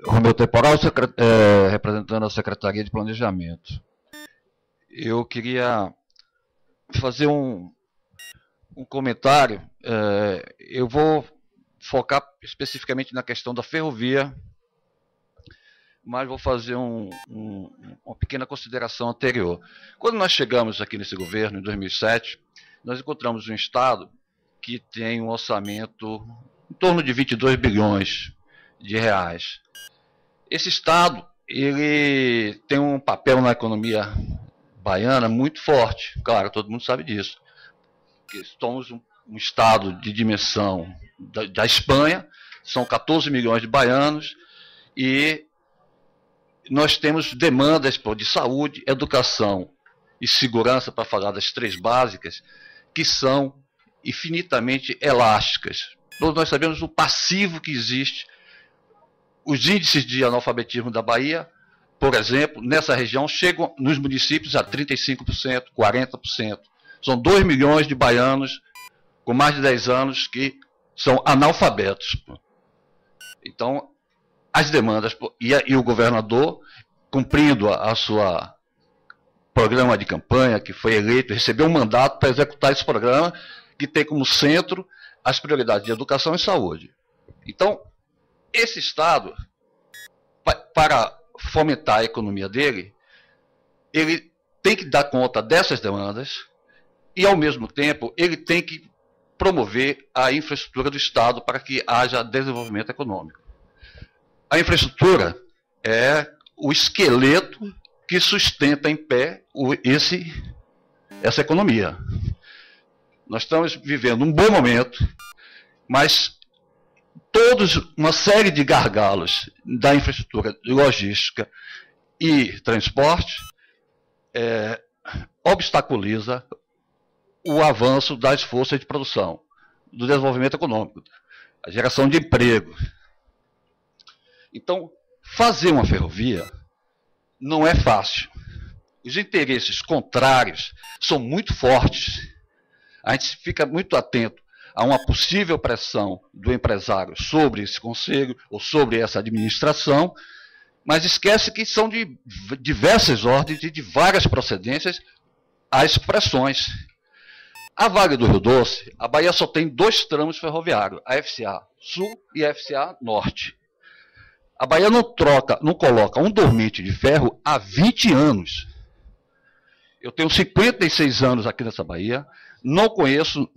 Romeu Temporal, representando a Secretaria de Planejamento. Eu queria fazer um comentário. Eu vou focar especificamente na questão da ferrovia, mas vou fazer uma pequena consideração anterior. Quando nós chegamos aqui nesse governo, em 2007, nós encontramos um Estado que tem um orçamento em torno de 22 bilhões de reais. Esse Estado, ele tem um papel na economia baiana muito forte, claro, todo mundo sabe disso. Porque somos um Estado de dimensão da Espanha, são 14 milhões de baianos, e nós temos demandas de saúde, educação e segurança, para falar das três básicas, que são infinitamente elásticas. Todos nós sabemos o passivo que existe. Os índices de analfabetismo da Bahia, por exemplo, nessa região, chegam nos municípios a 35%, 40%. São 2 milhões de baianos com mais de 10 anos que são analfabetos. Então, as demandas, e o governador, cumprindo a sua programa de campanha, que foi eleito, recebeu um mandato para executar esse programa, que tem como centro as prioridades de educação e saúde. Então, esse Estado, para fomentar a economia dele, ele tem que dar conta dessas demandas e, ao mesmo tempo, ele tem que promover a infraestrutura do Estado para que haja desenvolvimento econômico. A infraestrutura é o esqueleto que sustenta em pé essa economia. Nós estamos vivendo um bom momento, mas uma série de gargalos da infraestrutura logística e transporte obstaculiza o avanço das forças de produção, do desenvolvimento econômico, a geração de emprego. Então, fazer uma ferrovia não é fácil. Os interesses contrários são muito fortes. A gente fica muito atento a uma possível pressão do empresário sobre esse conselho ou sobre essa administração, mas esquece que são de diversas ordens e de várias procedências as pressões. A Vale do Rio Doce, a Bahia só tem 2 tramos ferroviários, a FCA Sul e a FCA Norte. A Bahia não coloca um dormente de ferro há 20 anos. Eu tenho 56 anos aqui nessa Bahia, não conheço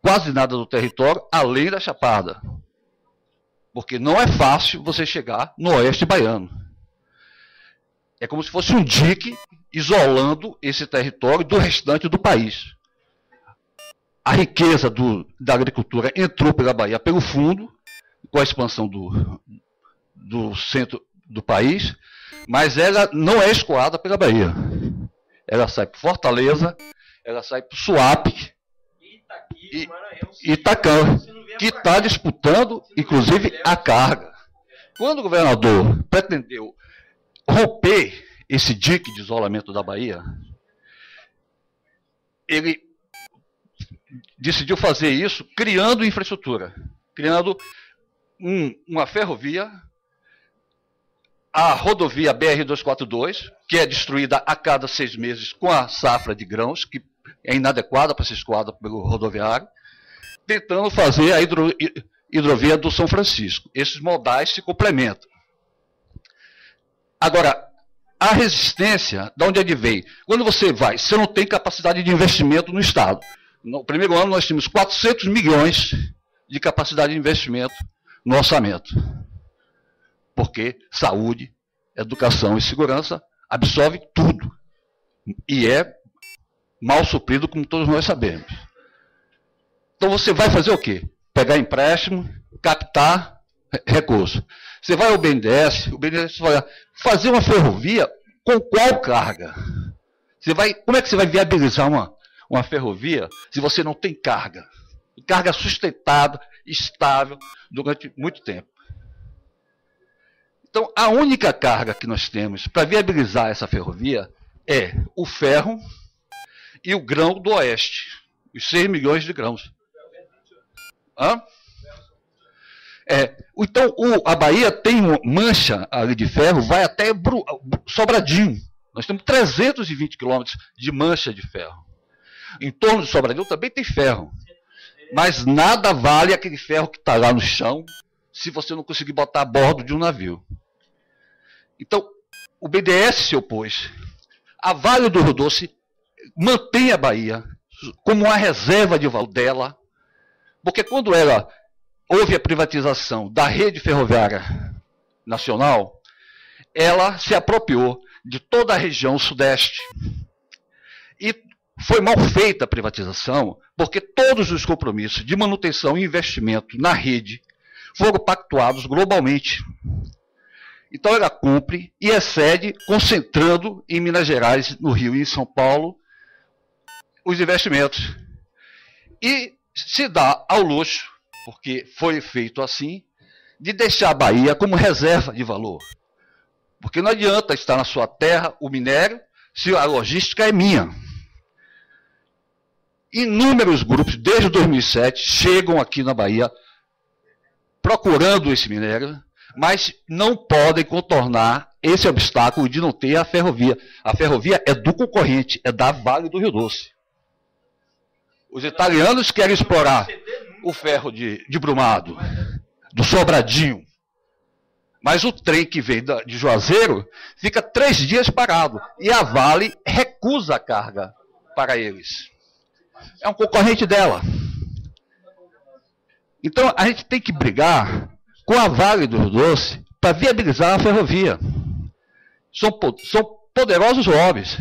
quase nada do território, além da Chapada. Porque não é fácil você chegar no oeste baiano. É como se fosse um dique isolando esse território do restante do país. A riqueza da agricultura entrou pela Bahia pelo fundo, com a expansão do centro do país, mas ela não é escoada pela Bahia. Ela sai por Fortaleza, ela sai por Suape e Itacã, que está disputando, inclusive, a carga. Quando o governador pretendeu romper esse dique de isolamento da Bahia, ele decidiu fazer isso criando infraestrutura, criando uma ferrovia, a rodovia BR-242, que é destruída a cada 6 meses com a safra de grãos, que é inadequada para ser escoada pelo rodoviário, tentando fazer a hidrovia do São Francisco. Esses modais se complementam. Agora, a resistência, de onde advém? Quando você não tem capacidade de investimento no Estado. No primeiro ano nós tínhamos 400 milhões de capacidade de investimento no orçamento. Porque saúde, educação e segurança absorve tudo. E é mal suprido, como todos nós sabemos. Então você vai fazer o quê? Pegar empréstimo, captar recurso. Você vai ao BNDES, o BNDES vai fazer uma ferrovia com qual carga? Como é que você vai viabilizar uma ferrovia se você não tem carga? Carga sustentada, estável, durante muito tempo. Então, a única carga que nós temos para viabilizar essa ferrovia é o ferro e o grão do oeste. Os 6 milhões de grãos. Hã? Então, a Bahia tem uma mancha ali de ferro, vai até Sobradinho. Nós temos 320 quilômetros de mancha de ferro. Em torno de Sobradinho também tem ferro. Mas nada vale aquele ferro que está lá no chão se você não conseguir botar a bordo de um navio. Então, o BNDES se opôs. A Vale do Rio Doce mantém a Bahia como uma reserva de valor dela, porque quando houve a privatização da rede ferroviária nacional, ela se apropriou de toda a região sudeste. E foi mal feita a privatização, porque todos os compromissos de manutenção e investimento na rede foram pactuados globalmente. Então ela cumpre e excede, concentrando em Minas Gerais, no Rio e em São Paulo, os investimentos. E se dá ao luxo, porque foi feito assim, de deixar a Bahia como reserva de valor. Porque não adianta estar na sua terra o minério se a logística é minha. Inúmeros grupos, desde 2007, chegam aqui na Bahia procurando esse minério, mas não podem contornar esse obstáculo de não ter a ferrovia. A ferrovia é do concorrente, é da Vale do Rio Doce. Os italianos querem explorar o ferro de Brumado, do Sobradinho. Mas o trem que vem de Juazeiro fica 3 dias parado. E a Vale recusa a carga para eles. É um concorrente dela. Então a gente tem que brigar com a Vale do Rio Doce para viabilizar a ferrovia. São poderosos lobbies.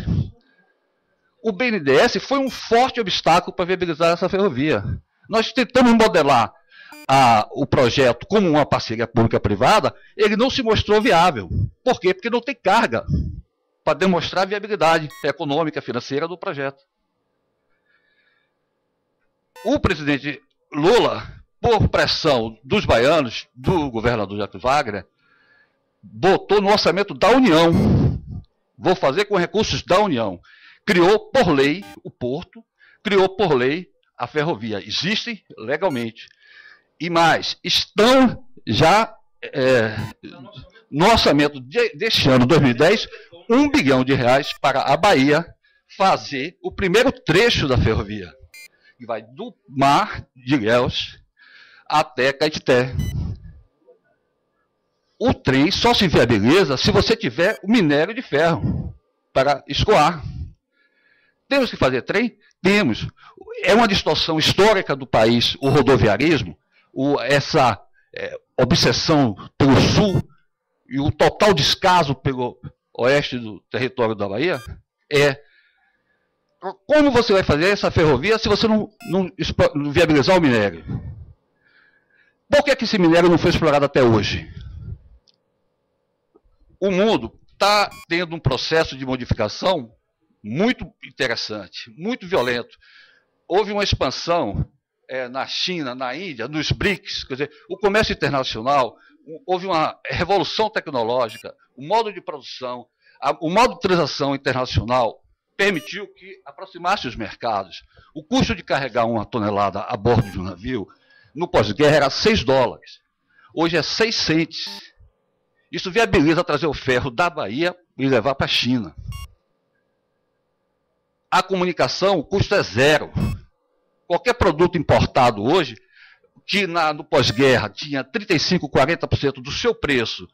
O BNDES foi um forte obstáculo para viabilizar essa ferrovia. Nós tentamos modelar o projeto como uma parceria pública-privada, ele não se mostrou viável. Por quê? Porque não tem carga para demonstrar a viabilidade econômica, financeira do projeto. O presidente Lula, por pressão dos baianos, do governador Jacques Wagner, botou no orçamento da União. Vou fazer com recursos da União. Criou por lei o porto, criou por lei a ferrovia. Existem legalmente. E mais, estão já no orçamento deste ano, 2010, R$1 bilhão para a Bahia fazer o primeiro trecho da ferrovia, que vai do Mar de Ilhéus até Caetité. O trem só se viabiliza se você tiver o minério de ferro para escoar. Temos que fazer trem? Temos. É uma distorção histórica do país, o rodoviarismo, essa obsessão pelo sul e o total descaso pelo oeste do território da Bahia. Como você vai fazer essa ferrovia se você não viabilizar o minério? Por que esse minério não foi explorado até hoje? O mundo está tendo um processo de modificação muito interessante, muito violento. Houve uma expansão na China, na Índia, nos BRICS, quer dizer, o comércio internacional, houve uma revolução tecnológica, o modo de produção, o modo de transação internacional permitiu que aproximasse os mercados. O custo de carregar uma tonelada a bordo de um navio, no pós-guerra, era $6. Hoje é 6 centes. Isso viabiliza trazer o ferro da Bahia e levar para a China. A comunicação, o custo é zero. Qualquer produto importado hoje, que no pós-guerra tinha 35%, 40% do seu preço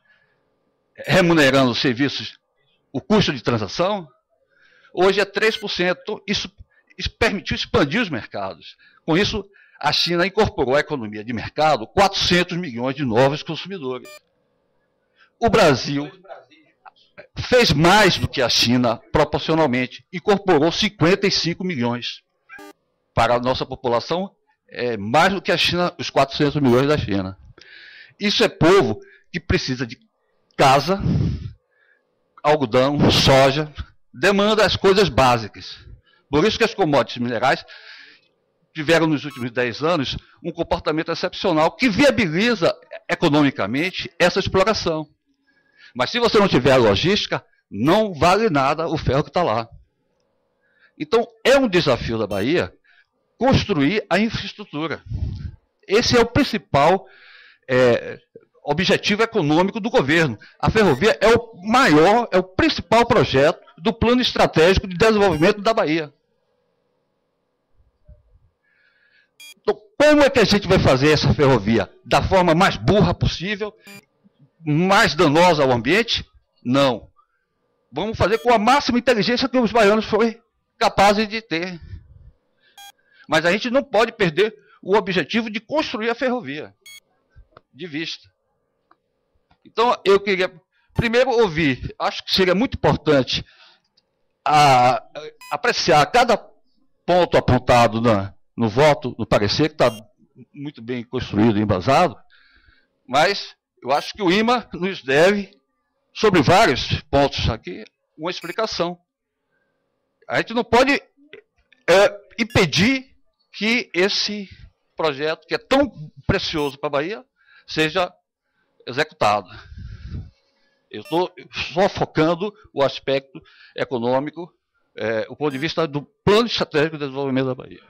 remunerando os serviços, o custo de transação, hoje é 3%. Isso permitiu expandir os mercados. Com isso, a China incorporou à economia de mercado 400 milhões de novos consumidores. O Brasil fez mais do que a China proporcionalmente, incorporou 55 milhões. Para a nossa população, é mais do que a China, os 400 milhões da China. Isso é povo que precisa de casa, algodão, soja, demanda as coisas básicas. Por isso que as commodities minerais tiveram nos últimos 10 anos um comportamento excepcional que viabiliza economicamente essa exploração. Mas se você não tiver a logística, não vale nada o ferro que está lá. Então, é um desafio da Bahia construir a infraestrutura. Esse é o principal objetivo econômico do governo. A ferrovia é o maior, é o principal projeto do plano estratégico de desenvolvimento da Bahia. Então, como é que a gente vai fazer essa ferrovia? Da forma mais burra possível, mais danosa ao ambiente? Não. Vamos fazer com a máxima inteligência que os baianos foram capazes de ter. Mas a gente não pode perder o objetivo de construir a ferrovia de vista. Então, eu queria primeiro ouvir, acho que seria muito importante apreciar cada ponto apontado no voto, no parecer, que está muito bem construído e embasado, mas eu acho que o IMA nos deve, sobre vários pontos aqui, uma explicação. A gente não pode impedir que esse projeto, que é tão precioso para a Bahia, seja executado. Eu estou só focando o aspecto econômico, o ponto de vista do plano estratégico de desenvolvimento da Bahia.